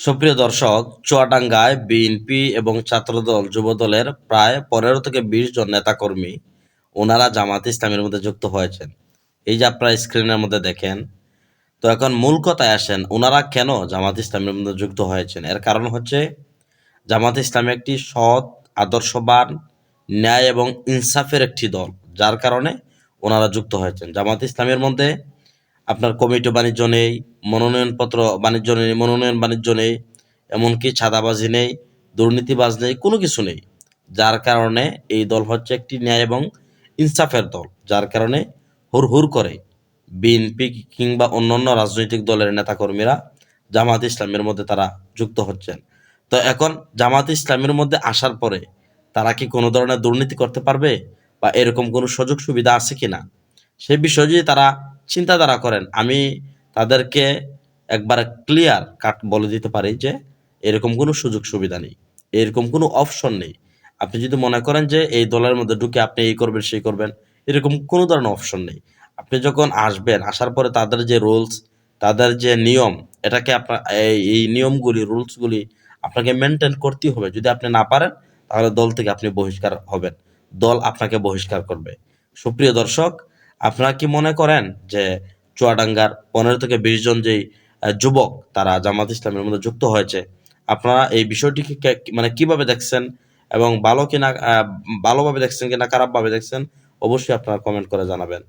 সুপ্রিয় দর্শক, চুয়াডাঙ্গায় বিএনপি এবং ছাত্রদল যুবদলের প্রায় 15 থেকে 20 জন নেতাকর্মী ওনারা জামাত ইসলামের মধ্যে যুক্ত হয়েছেন। এই যে আপনারা স্ক্রিনের মধ্যে দেখেন। তো এখন মূল কথায় আসেন, ওনারা কেন জামাত ইসলামের মধ্যে যুক্ত হয়েছেন? এর কারণ হচ্ছে জামাত ইসলাম একটি সৎ, আদর্শবান, ন্যায় এবং ইনসাফের একটি দল, যার কারণে ওনারা যুক্ত হয়েছেন। জামাত ইসলামের মধ্যে আপনার কমিটি বাণিজ্য নেই, মনোনয়নপত্র বাণিজ্য নেই, মনোনয়ন বাণিজ্য নেই, এমনকি ছাদাবাজি নেই, দুর্নীতিবাজ নেই, কোনো কিছু নেই। যার কারণে এই দল হচ্ছে একটি ন্যায় এবং ইনসাফের দল, যার কারণে হুড় করে বিএনপি কিংবা অন্যান্য রাজনৈতিক দলের নেতাকর্মীরা জামাত ইসলামের মধ্যে তারা যুক্ত হচ্ছেন। তো এখন জামাত ইসলামের মধ্যে আসার পরে তারা কি কোনো ধরনের দুর্নীতি করতে পারবে, বা এরকম কোনো সুযোগ সুবিধা আছে কিনা, সে বিষয়ে যদি তারা চিন্তাধারা করেন, আমি তাদেরকে একবার ক্লিয়ার কাট বলে দিতে পারি যে এরকম কোনো সুযোগ সুবিধা নেই, এরকম কোনো অপশন নেই। আপনি যদি মনে করেন যে এই দলের মধ্যে ঢুকে আপনি এই করবেন সেই করবেন, এরকম কোনো ধরনের অপশন নেই। আপনি যখন আসবেন, আসার পরে তাদের যে রুলস, তাদের যে নিয়ম, এটাকে আপনার এই নিয়মগুলি, রুলসগুলি আপনাকে মেনটেন করতেই হবে। যদি আপনি না পারেন, তাহলে দল থেকে আপনি বহিষ্কার হবেন, দল আপনাকে বহিষ্কার করবে। সুপ্রিয় দর্শক, আপনারা কি মনে করেন যে চুয়াডাঙ্গার 15 থেকে 20 জন যেই যুবক তারা জামাত ইসলামের মধ্যে যুক্ত হয়েছে, আপনারা এই বিষয়টিকে মানে কিভাবে দেখছেন, এবং ভালো কিনা, ভালোভাবে দেখছেন কিনা খারাপভাবে দেখছেন, অবশ্যই আপনারা কমেন্ট করে জানাবেন।